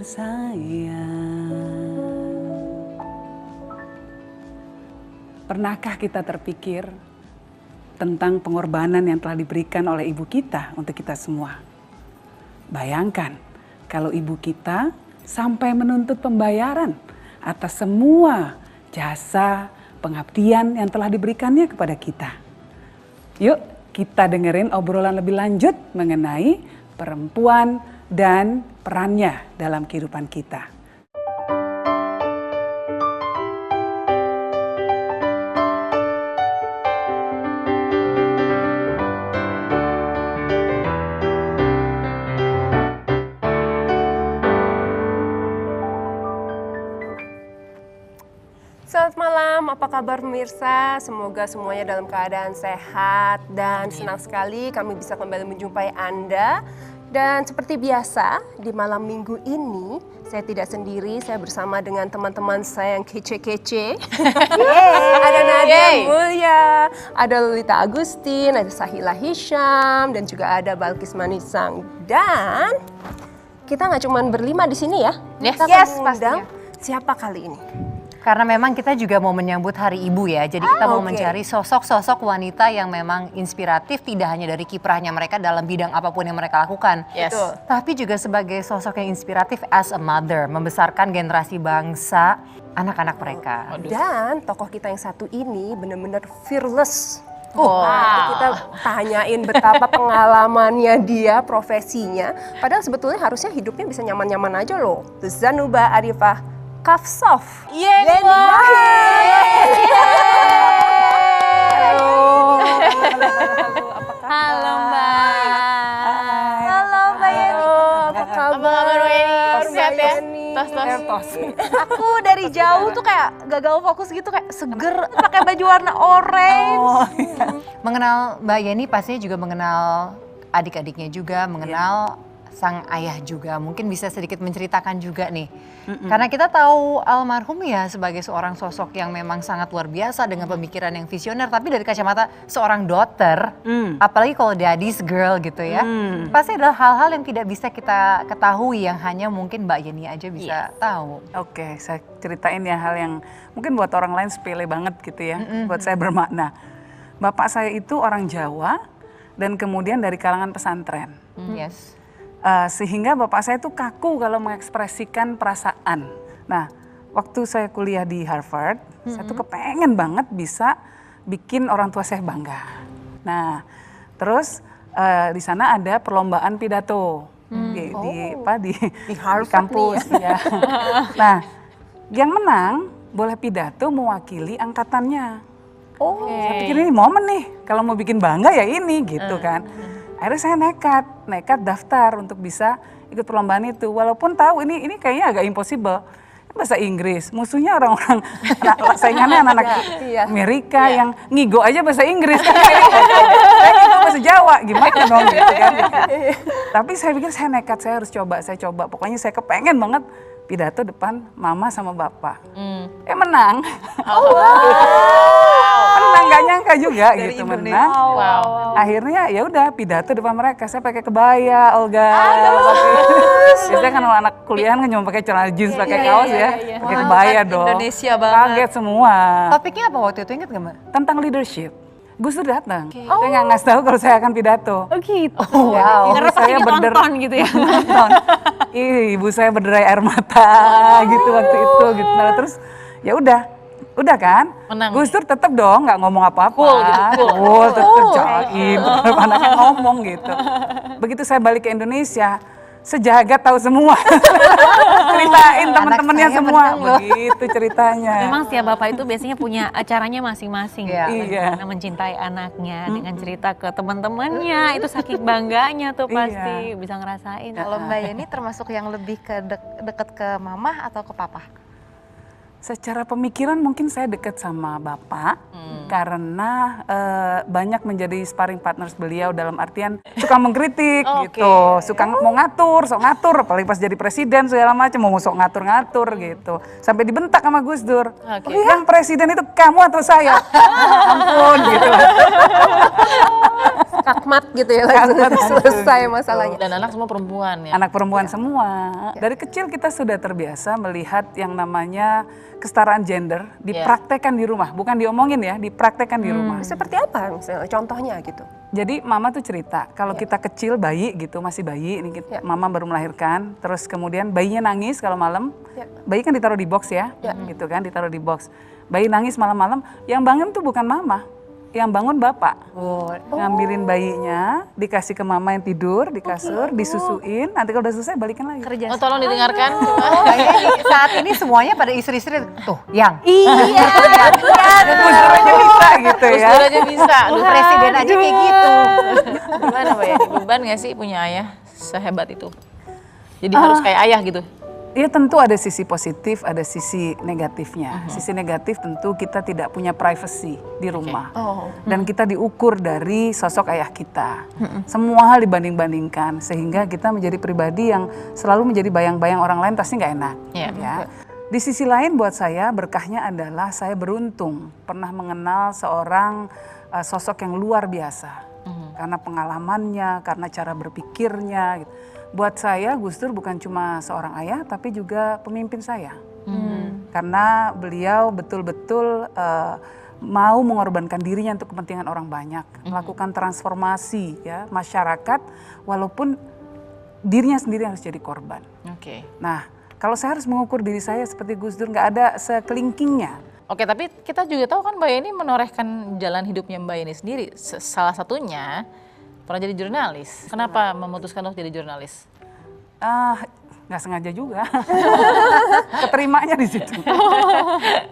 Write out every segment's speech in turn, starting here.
tersayang. Pernahkah kita terpikir tentang pengorbanan yang telah diberikan oleh ibu kita untuk kita semua? Bayangkan kalau ibu kita sampai menuntut pembayaran atas semua jasa pengabdian yang telah diberikannya kepada kita. Yuk kita dengerin obrolan lebih lanjut mengenai perempuan dan perannya dalam kehidupan kita. Selamat malam, apa kabar pemirsa? Semoga semuanya dalam keadaan sehat dan senang sekali kami bisa kembali menjumpai Anda. Dan seperti biasa, di malam minggu ini saya tidak sendiri, saya bersama dengan teman-teman saya yang kece-kece. Ada Nadia Mulya, ada Lolita Agustin, ada Sahila Hisham, dan juga ada Balkis Manisang. Dan kita nggak cuma berlima di sini ya, kita mengundang siapa kali ini? Karena memang kita juga mau menyambut Hari Ibu ya, jadi kita mau mencari sosok-sosok wanita yang memang inspiratif, tidak hanya dari kiprahnya mereka dalam bidang apapun yang mereka lakukan. Yes. Tapi juga sebagai sosok yang inspiratif as a mother, membesarkan generasi bangsa, anak-anak mereka. Dan tokoh kita yang satu ini benar-benar fearless. Kita tanyain betapa pengalamannya dia, profesinya. Padahal sebetulnya harusnya hidupnya bisa nyaman-nyaman aja loh. Zanuba Arifah Kafsof. Halo Mbak. Halo Mbak Yeni. Apa kabar Mbak Yeni? Sehat ya? Tos. Aku dari jauh tuh kayak gagal fokus gitu, kayak seger pakai baju warna orange. Mengenal Mbak Yeni pastinya juga mengenal adik-adiknya juga, mengenal sang ayah juga. Mungkin bisa sedikit menceritakan juga nih. Karena kita tahu almarhum ya sebagai seorang sosok yang memang sangat luar biasa dengan pemikiran yang visioner. Tapi dari kacamata seorang daughter, apalagi kalau daddy's girl gitu ya. Pasti adalah hal-hal yang tidak bisa kita ketahui yang hanya mungkin Mbak Yeni aja bisa tahu. Oke, saya ceritain ya hal yang mungkin buat orang lain sepele banget gitu ya, buat saya bermakna. Bapak saya itu orang Jawa dan kemudian dari kalangan pesantren. Yes. Sehingga bapak saya tuh kaku kalau mengekspresikan perasaan. Nah, waktu saya kuliah di Harvard, saya tuh kepengen banget bisa bikin orang tua saya bangga. Nah, terus di sana ada perlombaan pidato di Harvard kampus. Ya. Nah, yang menang boleh pidato mewakili angkatannya. Saya pikir ini momen nih, kalau mau bikin bangga ya ini gitu kan. Akhirnya saya nekat daftar untuk bisa ikut perlombaan itu. Walaupun tahu ini kayaknya agak impossible. Bahasa Inggris, musuhnya orang-orang, saingannya anak-anak Amerika yang ngigo aja bahasa Inggris. Saya ngigo bahasa Jawa, gimana dong gitu kan. Tapi saya pikir saya nekat, saya harus coba, Pokoknya saya kepengen banget pidato depan mama sama bapak. Menang. Menang, gak nyangka juga gitu menang. Akhirnya ya udah pidato depan mereka. Saya pakai kebaya, Olga. Biasanya kan kalau anak kuliah kan cuma pakai celana jeans, pakai kaos ya. Pakai kebaya dong. Indonesia banget. Kaget semua. Topiknya apa waktu itu, ingat gak Mbak? Tentang leadership. Gus Dur datang. Saya nggak ngasih tahu kalau saya akan pidato. Oh gitu. Wow. Karena Saya nonton gitu ya. Nonton. Ibu saya berderai air mata gitu waktu itu gitu. Nah, terus ya udah kan? Menang. Gus Dur tetap dong nggak ngomong apa-apa. Cool, tetap jaim. Anaknya ngomong gitu. Begitu saya balik ke Indonesia, sejagat tahu semua. Ceritain teman-temannya semua. Begitu ceritanya. Memang setiap bapak itu biasanya punya acaranya masing-masing. Iya. Karena mencintai anaknya dengan cerita ke teman-temannya, itu saking bangganya tuh pasti bisa ngerasain. Kalau Mbak Yeni termasuk yang lebih ke deket ke mama atau ke papa? Secara pemikiran mungkin saya dekat sama Bapak karena banyak menjadi sparring partners beliau dalam artian suka mengkritik gitu, suka mau ngatur, sok ngatur, apalagi pas jadi presiden segala macam mau sok ngatur-ngatur gitu. Sampai dibentak sama Gus Dur. Yang presiden itu kamu atau saya? Ampun gitu. kakmat gitu ya, langsung selesai masalahnya. Dan anak semua perempuan ya. Anak perempuan semua. Dari kecil kita sudah terbiasa melihat yang namanya kesetaraan gender dipraktekkan di rumah, bukan diomongin ya, dipraktekkan di rumah. Seperti apa misalnya contohnya gitu? Jadi mama tuh cerita, kalau kita kecil bayi gitu, masih bayi, ini mama baru melahirkan, terus kemudian bayinya nangis kalau malam, bayi kan ditaruh di box ya, gitu kan, ditaruh di box. Bayi nangis malam-malam, yang bangun tuh bukan mama, yang bangun bapak. Ngambilin bayinya, dikasih ke mama yang tidur di kasur, disusuin, nanti kalau udah selesai balikin lagi. Oh, tolong didengarkan. Kayaknya saat ini semuanya pada istri-istri tuh, yang Iya. Buzzer aja bisa gitu ya. Terus aja bisa. lu presiden aja kayak gitu. Gimana Mbak Yani? Beban gak sih punya ayah sehebat itu? Jadi harus kayak ayah gitu? Iya tentu ada sisi positif, ada sisi negatifnya. Sisi negatif tentu kita tidak punya privacy di rumah. Dan kita diukur dari sosok ayah kita. Semua hal dibanding-bandingkan sehingga kita menjadi pribadi yang selalu menjadi bayang-bayang orang lain pasti nggak enak. Ya. Di sisi lain buat saya berkahnya adalah saya beruntung pernah mengenal seorang sosok yang luar biasa. Karena pengalamannya, karena cara berpikirnya gitu. Buat saya Gus Dur bukan cuma seorang ayah tapi juga pemimpin saya. Karena beliau betul-betul mau mengorbankan dirinya untuk kepentingan orang banyak, melakukan transformasi ya masyarakat walaupun dirinya sendiri harus jadi korban. Oke. Nah, kalau saya harus mengukur diri saya seperti Gus Dur nggak ada sekelingkingnya. Oke, tapi kita juga tahu kan Mbak Yani menorehkan jalan hidupnya Mbak Yani sendiri. Salah satunya pernah jadi jurnalis. Kenapa memutuskan untuk jadi jurnalis? Nggak sengaja juga. Keterimanya di situ.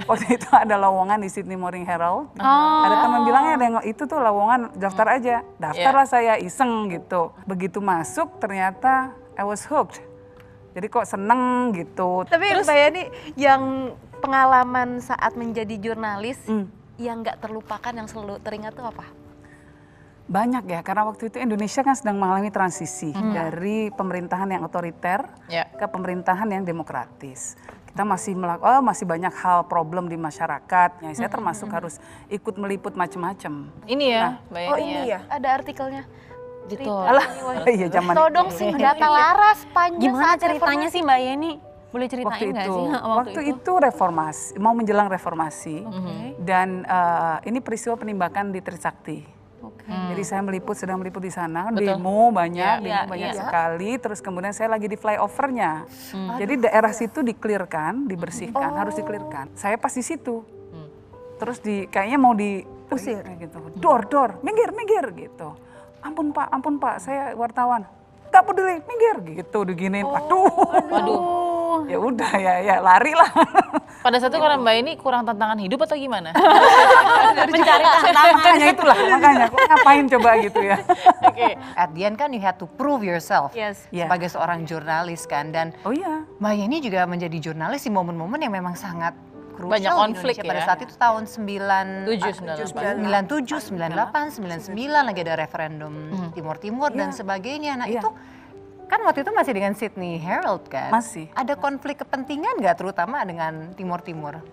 Waktu itu ada lowongan di Sydney Morning Herald. Ada teman bilangnya ada yang itu tuh lowongan daftar aja. Daftarlah saya iseng gitu. Begitu masuk ternyata I was hooked. Jadi kok seneng gitu. Tapi Mbak Yani, yang pengalaman saat menjadi jurnalis yang nggak terlupakan, yang selalu teringat tuh apa? Banyak ya, karena waktu itu Indonesia kan sedang mengalami transisi dari pemerintahan yang otoriter ke pemerintahan yang demokratis. Kita masih masih banyak hal problem di masyarakat. Saya termasuk harus ikut meliput macam-macam. Ini ya Mbak Yani. Oh ini ya? Ada artikelnya. Gitu. Iya zaman Todong sih data laras panjang. Gimana saat ceritanya reformasi. sih Mbak Yeni? Boleh waktu ceritain nggak itu. sih? Waktu itu reformasi, mau menjelang reformasi, dan ini peristiwa penembakan di Trisakti. Jadi saya sedang meliput di sana, demo banyak, sekali. Terus kemudian saya lagi di flyovernya. Jadi daerah situ dikelirkan, dibersihkan, harus dikelirkan. Saya pas di situ. Terus kayaknya mau diusir gitu. Dor, minggir gitu. Ampun Pak, saya wartawan. Gak peduli, minggir gitu, diginiin. Waduh. Ya udah ya lari lah. Pada saat itu karena Mbak ini kurang tantangan hidup atau gimana? Mencari tantangan. Makanya kok ngapain coba gitu ya. Oke. At the end kan you had to prove yourself Yes. sebagai seorang jurnalis kan. Dan Oh iya. Mbak Yani juga menjadi jurnalis di momen-momen yang memang sangat krusial Banyak di konflik Indonesia. Pada ya. saat itu tahun 97, 98, 99 lagi ada referendum Timur-Timur dan sebagainya. Nah itu kan waktu itu masih dengan Sydney Herald kan? Masih. Ada konflik kepentingan nggak terutama dengan Timur-Timur?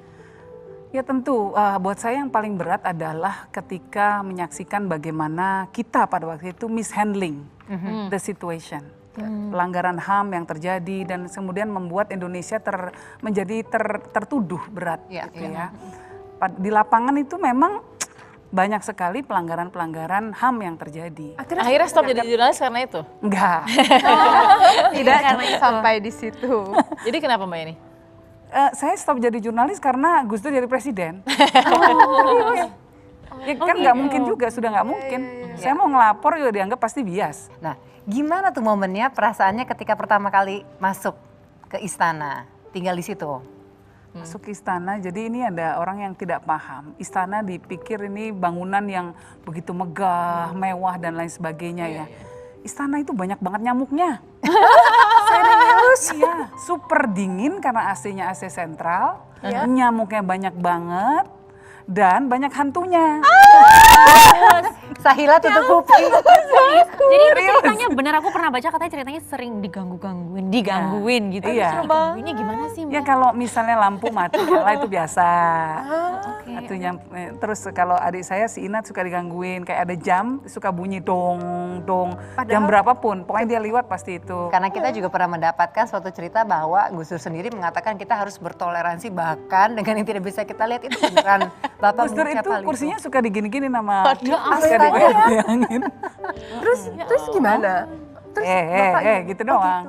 Ya tentu, buat saya yang paling berat adalah ketika menyaksikan bagaimana kita pada waktu itu mishandling the situation. Pelanggaran HAM yang terjadi dan kemudian membuat Indonesia menjadi tertuduh berat gitu ya. Di lapangan itu memang banyak sekali pelanggaran-pelanggaran HAM yang terjadi. Akhirnya stop jadi jurnalis karena itu? Enggak. Tidak sampai di situ. Jadi kenapa Mbak Yani? Saya stop jadi jurnalis karena Gus Dur jadi presiden. Ya kan nggak mungkin juga, sudah nggak mungkin. Saya mau ngelapor juga dianggap pasti bias. Nah gimana tuh momennya, perasaannya ketika pertama kali masuk ke istana, tinggal di situ? Masuk istana, jadi ini ada orang yang tidak paham. Istana dipikir ini bangunan yang begitu megah, mewah dan lain sebagainya ya. Istana itu banyak banget nyamuknya. Serius? Iya, super dingin karena AC-nya AC sentral. Nyamuknya banyak banget. dan banyak hantunya. Sahila tutup kuping. Jadi itu ceritanya bener, aku pernah baca katanya ceritanya sering digangguin gitu. Iya. Digangguinnya gimana sih Ya Mbak? kalau misalnya lampu mati nyala itu biasa. Hantunya. Terus kalau adik saya si Inat suka digangguin, kayak ada jam suka bunyi dong dong. Jam berapapun, pokoknya dia liwat pasti itu. Karena kita juga pernah mendapatkan suatu cerita bahwa Gus Dur sendiri mengatakan kita harus bertoleransi bahkan dengan yang tidak bisa kita lihat. Itu beneran Bapak Gus Dur itu mengucap hal kursinya suka digini-gini nama. astaga. Bayangin. Terus gimana? Terus Gitu doang.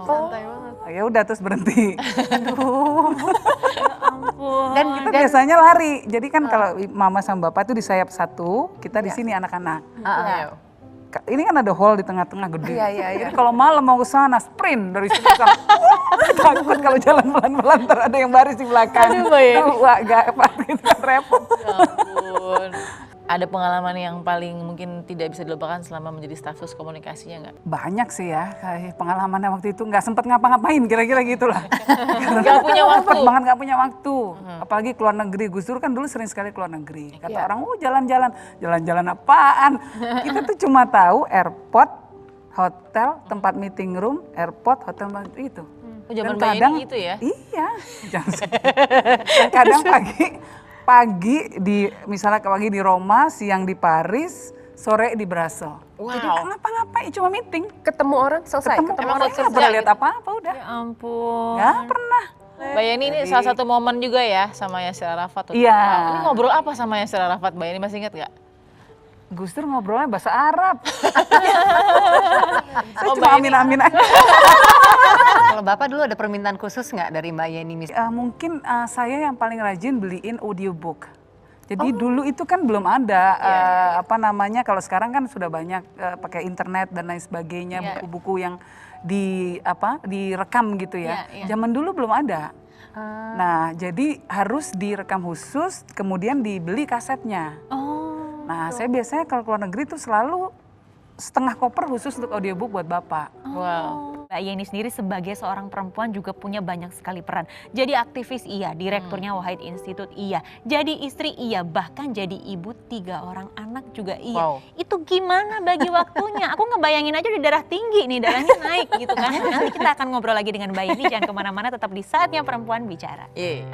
santai banget. Ya udah terus berhenti. Dan Kita biasanya lari. Jadi kan kalau mama sama bapak itu di sayap satu, kita di sini anak-anak. Ini kan ada hall di tengah-tengah gede. Iya. Jadi kalau malam mau ke sana sprint dari sini ke sana. Takut kalau jalan pelan-pelan ntar ada yang baris di belakang. Aduh, Mbak Yeni. Wah, gak gitu kan repot. Ya ampun. Ada pengalaman yang paling mungkin tidak bisa dilupakan selama menjadi staf sus komunikasinya nggak? Banyak sih ya, kayak pengalamannya waktu itu nggak sempet ngapa-ngapain, kira-kira gitulah. Nggak punya waktu. Cepet banget nggak punya waktu. Apalagi keluar negeri, Gus Dur kan dulu sering sekali keluar negeri. Kata orang, jalan-jalan apaan? Kita tuh cuma tahu airport, hotel, tempat meeting room, airport, hotel, itu. Oh, zaman Dan Mbak Yeni gitu ya? Iya, dan kadang pagi di misalnya pagi di Roma, siang di Paris, sore di Brussels. Jadi nggak ngapa-ngapain, cuma meeting. Ketemu orang selesai. Ketemu Ketemu orang, nggak pernah lihat apa-apa udah. Ya ampun. Nggak pernah. Mbak Yeni ini salah satu momen juga ya sama Yasir Arafat. Iya. Ini ngobrol apa sama Yasir Arafat, Mbak Yeni masih ingat nggak? Gus Dur ngobrolnya bahasa Arab. Saya Oh, cuma Mbak Yeni. amin-amin aja. kalau Bapak dulu ada permintaan khusus nggak dari Mbak Yeni? Mungkin saya yang paling rajin beliin audiobook. Jadi dulu itu kan belum ada apa namanya, kalau sekarang kan sudah banyak pakai internet dan lain sebagainya, buku-buku yang direkam gitu ya. Zaman dulu belum ada. Nah, jadi harus direkam khusus, kemudian dibeli kasetnya. Nah, saya biasanya kalau keluar negeri tuh selalu setengah koper khusus untuk audiobook buat Bapak. Wow. Mbak Yeni sendiri sebagai seorang perempuan juga punya banyak sekali peran. Jadi aktivis iya, direkturnya Wahid Institute iya, jadi istri iya, bahkan jadi ibu 3 orang anak juga iya. Wow. Itu gimana bagi waktunya? Aku ngebayangin aja di darah tinggi nih, darahnya naik gitu kan. Nanti kita akan ngobrol lagi dengan Mbak Yeni, jangan kemana-mana, tetap di Saatnya Perempuan Bicara. Iya.